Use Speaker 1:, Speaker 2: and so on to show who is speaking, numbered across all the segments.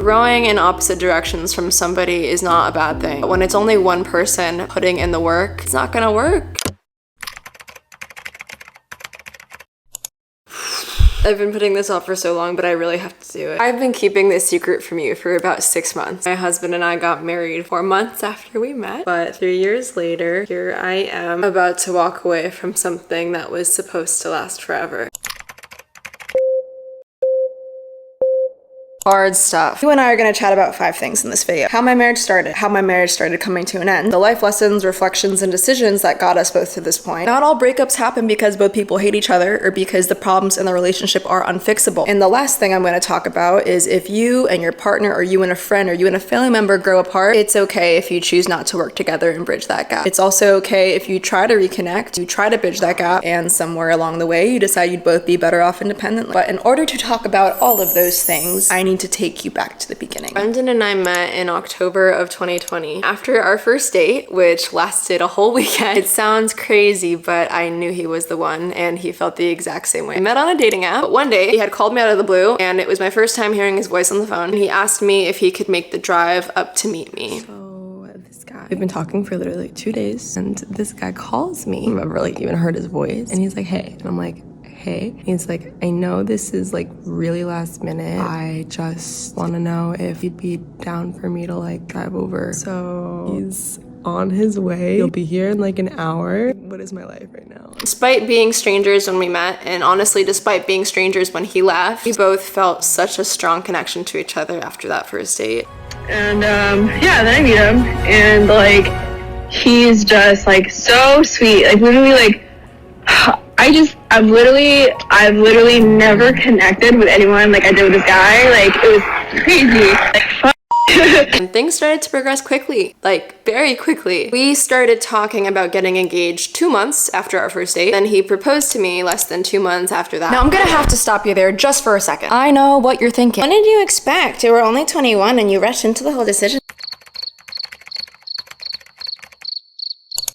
Speaker 1: Growing in opposite directions from somebody is not a bad thing. But when it's only one person putting in the work, it's not gonna work. I've been putting this off for so long, but I really have to do it. I've been keeping this secret from you for about 6 months. My husband and I got married 4 months after we met, but 3 years later, here I am about to walk away from something that was supposed to last forever. Hard stuff. You and I are going to chat about 5 things in this video. How my marriage started, how my marriage started coming to an end, the life lessons, reflections, and decisions that got us both to this point. Not all breakups happen because both people hate each other or because the problems in the relationship are unfixable. And the last thing I'm going to talk about is if you and your partner or you and a friend or you and a family member grow apart, it's okay if you choose not to work together and bridge that gap. It's also okay if you try to reconnect, you try to bridge that gap, and somewhere along the way you decide you'd both be better off independently. But in order to talk about all of those things, I need to take you back to the beginning. Brendan and I met in October of 2020. After our first date, which lasted a whole weekend, it sounds crazy, but I knew he was the one and he felt the exact same way. We met on a dating app, but one day he had called me out of the blue and it was my first time hearing his voice on the phone. And he asked me if he could make the drive up to meet me. We've been talking for literally 2 days and this guy calls me. I've never even heard his voice and he's like, hey. And I'm like, hey. He's like, I know this is really last minute. I just want to know if you'd be down for me to drive over. So he's on his way. He'll be here in an hour. What is my life right now? Despite being strangers when we met, and honestly, despite being strangers when he left, we both felt such a strong connection to each other after that first date.
Speaker 2: And yeah, then I meet him and he's just so sweet. Literally I've literally never connected with anyone like I did with this guy. It was crazy.
Speaker 1: And things started to progress quickly, very quickly. We started talking about getting engaged 2 months after our first date. Then he proposed to me less than 2 months after that. Now I'm gonna have to stop you there just for a second. I know what you're thinking. What did you expect? You were only 21 and you rushed into the whole decision.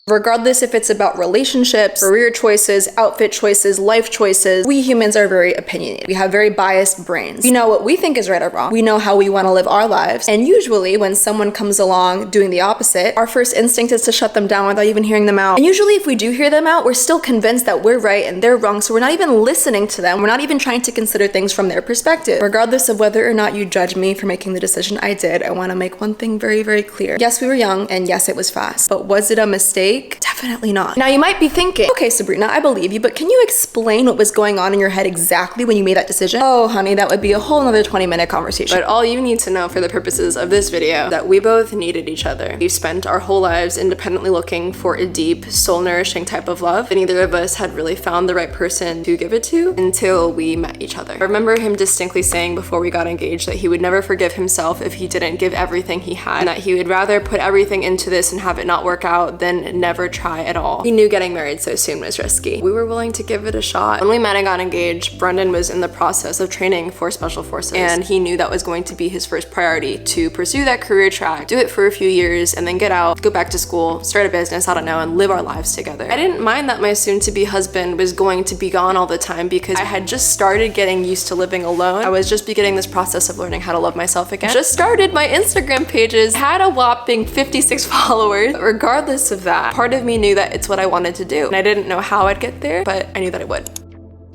Speaker 1: Regardless if it's about relationships, career choices, outfit choices, life choices, we humans are very opinionated. We have very biased brains. We know what we think is right or wrong. We know how we want to live our lives. And usually when someone comes along doing the opposite, our first instinct is to shut them down without even hearing them out. And usually if we do hear them out, we're still convinced that we're right and they're wrong. So we're not even listening to them. We're not even trying to consider things from their perspective. Regardless of whether or not you judge me for making the decision I did, I want to make one thing very, very clear. Yes, we were young and yes, it was fast. But was it a mistake? Definitely not. Now you might be thinking, okay, Sabrina, I believe you, but can you explain what was going on in your head exactly when you made that decision? Oh, honey, that would be a whole nother 20-minute conversation. But all you need to know for the purposes of this video, that we both needed each other. We spent our whole lives independently looking for a deep, soul-nourishing type of love, and neither of us had really found the right person to give it to until we met each other. I remember him distinctly saying before we got engaged that he would never forgive himself if he didn't give everything he had, and that he would rather put everything into this and have it not work out than never try at all. He knew getting married so soon was risky. We were willing to give it a shot. When we met and got engaged, Brendan was in the process of training for Special Forces, and he knew that was going to be his first priority, to pursue that career track, do it for a few years, and then get out, go back to school, start a business, I don't know, and live our lives together. I didn't mind that my soon-to-be husband was going to be gone all the time because I had just started getting used to living alone. I was just beginning this process of learning how to love myself again. Just started my Instagram pages, had a whopping 56 followers. But regardless of that, part of me knew that it's what I wanted to do. And I didn't know how I'd get there, but I knew that I would.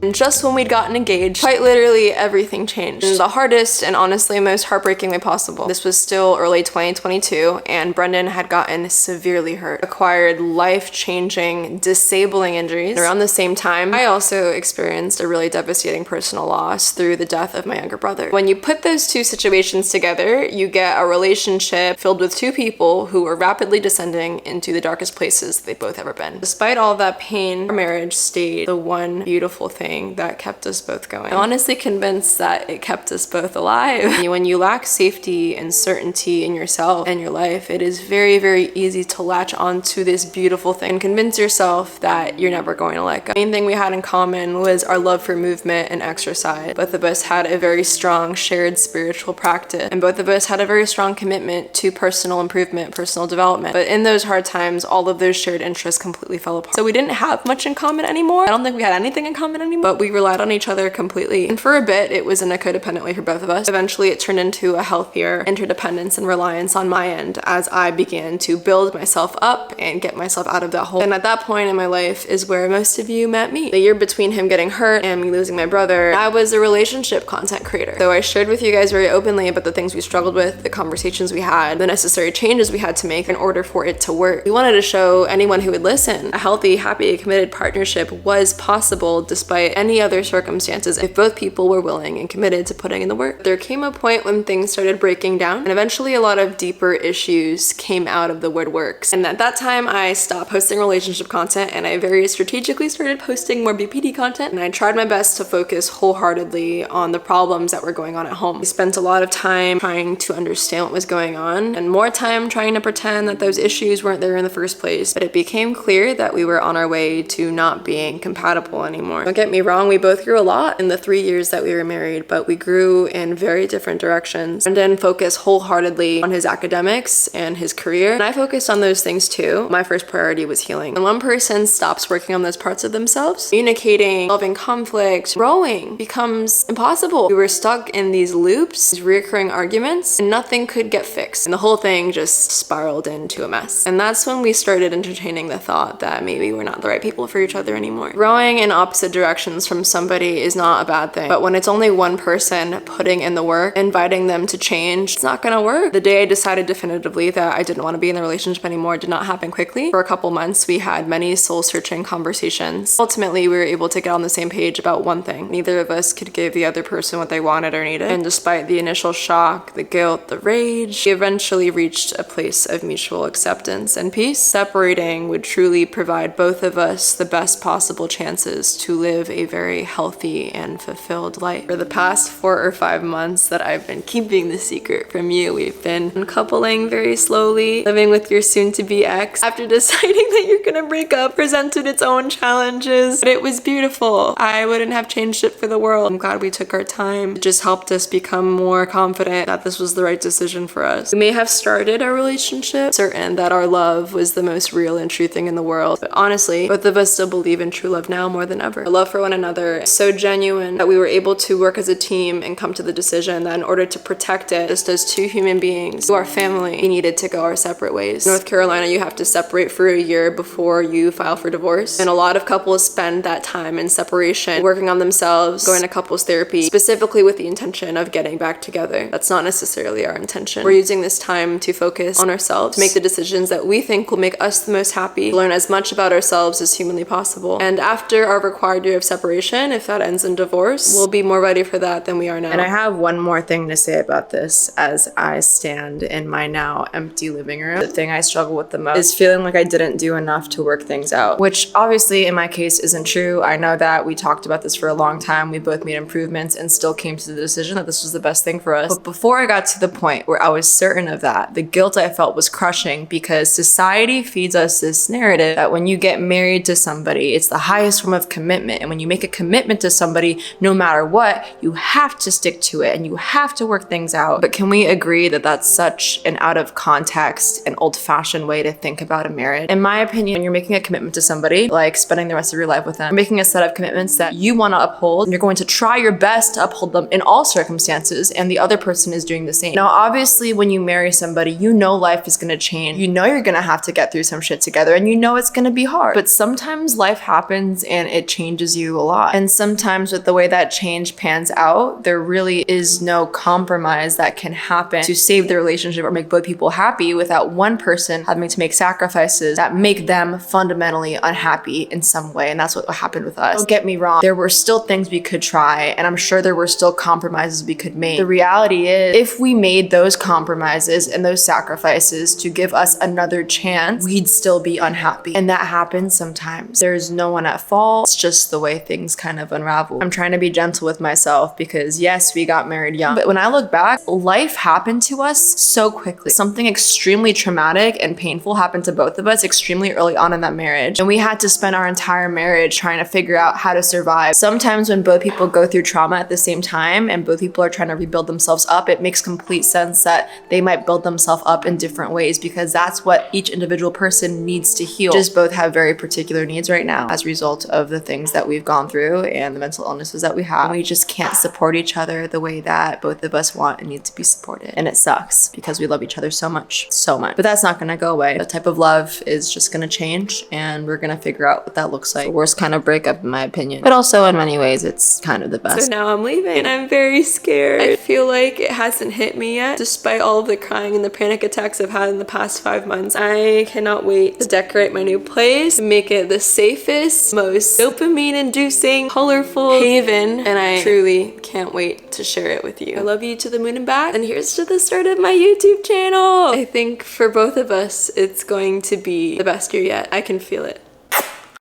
Speaker 1: And just when we'd gotten engaged, quite literally everything changed in the hardest and honestly most heartbreaking way possible. This was still early 2022 and Brendan had gotten severely hurt, acquired life-changing, disabling injuries. Around the same time, I also experienced a really devastating personal loss through the death of my younger brother. When you put those two situations together, you get a relationship filled with two people who are rapidly descending into the darkest places they've both ever been. Despite all that pain, our marriage stayed the one beautiful thing that kept us both going. I'm honestly convinced that it kept us both alive. When you lack safety and certainty in yourself and your life, it is very, very easy to latch onto this beautiful thing and convince yourself that you're never going to let go. The main thing we had in common was our love for movement and exercise. Both of us had a very strong shared spiritual practice, and both of us had a very strong commitment to personal improvement, personal development. But in those hard times, all of those shared interests completely fell apart. So we didn't have much in common anymore. I don't think we had anything in common anymore. thing, but we relied on each other completely. And for a bit, it was in a codependent way for both of us. Eventually, it turned into a healthier interdependence and reliance on my end as I began to build myself up and get myself out of that hole. And at that point in my life is where most of you met me. The year between him getting hurt and me losing my brother, I was a relationship content creator. So I shared with you guys very openly about the things we struggled with, the conversations we had, the necessary changes we had to make in order for it to work. We wanted to show anyone who would listen a healthy, happy, committed partnership was possible despite any other circumstances if both people were willing and committed to putting in the work. There came a point when things started breaking down, and eventually a lot of deeper issues came out of the woodworks. And at that time, I stopped posting relationship content and I very strategically started posting more BPD content, and I tried my best to focus wholeheartedly on the problems that were going on at home. I spent a lot of time trying to understand what was going on and more time trying to pretend that those issues weren't there in the first place, but it became clear that we were on our way to not being compatible anymore. Don't get me wrong, we both grew a lot in the 3 years that we were married, but we grew in very different directions. Brendan focused wholeheartedly on his academics and his career, and I focused on those things too. My first priority was healing. When one person stops working on those parts of themselves, communicating, solving conflict, growing becomes impossible. We were stuck in these loops, these recurring arguments, and nothing could get fixed. And the whole thing just spiraled into a mess. And that's when we started entertaining the thought that maybe we're not the right people for each other anymore. Growing in opposite directions from somebody is not a bad thing, but when it's only one person putting in the work, inviting them to change, it's not gonna work. The day I decided definitively that I didn't want to be in the relationship anymore did not happen quickly. For a couple months, we had many soul-searching conversations. Ultimately, we were able to get on the same page about one thing. Neither of us could give the other person what they wanted or needed. And despite the initial shock, the guilt, the rage, we eventually reached a place of mutual acceptance and peace. Separating would truly provide both of us the best possible chances to live a very healthy and fulfilled life. For the past 4 or 5 months that I've been keeping the secret from you, we've been uncoupling very slowly, living with your soon-to-be ex. After deciding that you're gonna break up, presented its own challenges, but it was beautiful. I wouldn't have changed it for the world. I'm glad we took our time. It just helped us become more confident that this was the right decision for us. We may have started our relationship certain that our love was the most real and true thing in the world, but honestly, both of us still believe in true love now more than ever. Our love for one another is so genuine that we were able to work as a team and come to the decision that in order to protect it, just as two human beings who are family, we needed to go our separate ways. In North Carolina, you have to separate for a year before you file for divorce, and a lot of couples spend that time in separation working on themselves, going to couples therapy, specifically with the intention of getting back together. That's not necessarily our intention. We're using this time to focus on ourselves, to make the decisions that we think will make us the most happy, learn as much about ourselves as humanly possible. And after our required year of separation, if that ends in divorce, we'll be more ready for that than we are now.
Speaker 3: And I have one more thing to say about this as I stand in my now empty living room. The thing I struggle with the most is feeling like I didn't do enough to work things out, which obviously in my case isn't true. I know that we talked about this for a long time. We both made improvements and still came to the decision that this was the best thing for us. But before I got to the point where I was certain of that, the guilt I felt was crushing because society feeds us this narrative that when you get married to somebody, it's the highest form of commitment. And when you make a commitment to somebody, no matter what, you have to stick to it and you have to work things out. But can we agree that that's such an out of context and old-fashioned way to think about a marriage? In my opinion, when you're making a commitment to somebody, like spending the rest of your life with them, you're making a set of commitments that you want to uphold, and you're going to try your best to uphold them in all circumstances, and the other person is doing the same. Now, obviously, when you marry somebody, you know life is going to change. You know you're going to have to get through some shit together, and you know it's going to be hard. But sometimes life happens and it changes you a lot. And sometimes with the way that change pans out, there really is no compromise that can happen to save the relationship or make both people happy without one person having to make sacrifices that make them fundamentally unhappy in some way. And that's what happened with us. Don't get me wrong, there were still things we could try, and I'm sure there were still compromises we could make. The reality is, if we made those compromises and those sacrifices to give us another chance, we'd still be unhappy. And that happens sometimes. There's no one at fault. It's just the way things kind of unravel. I'm trying to be gentle with myself because yes, we got married young, but when I look back, life happened to us so quickly. Something extremely traumatic and painful happened to both of us extremely early on in that marriage. And we had to spend our entire marriage trying to figure out how to survive. Sometimes when both people go through trauma at the same time and both people are trying to rebuild themselves up, it makes complete sense that they might build themselves up in different ways because that's what each individual person needs to heal. Just both have very particular needs right now as a result of the things that we've gone through and the mental illnesses that we have. We just can't support each other the way that both of us want and need to be supported. And it sucks because we love each other so much. But that's not gonna go away. The type of love is just gonna change, and we're gonna figure out what that looks like. The worst kind of breakup, in my opinion. But also, in many ways, it's kind of the best.
Speaker 4: So now I'm leaving and I'm very scared. I feel like it hasn't hit me yet, despite all of the crying and the panic attacks I've had in the past 5 months. I cannot wait to decorate my new place and make it the safest, most dopamine-inducing, colorful haven, and I truly can't wait to share it with you. I love you to the moon and back, and here's to the start of my YouTube channel. I think for both of us, it's going to be the best year yet. I can feel it.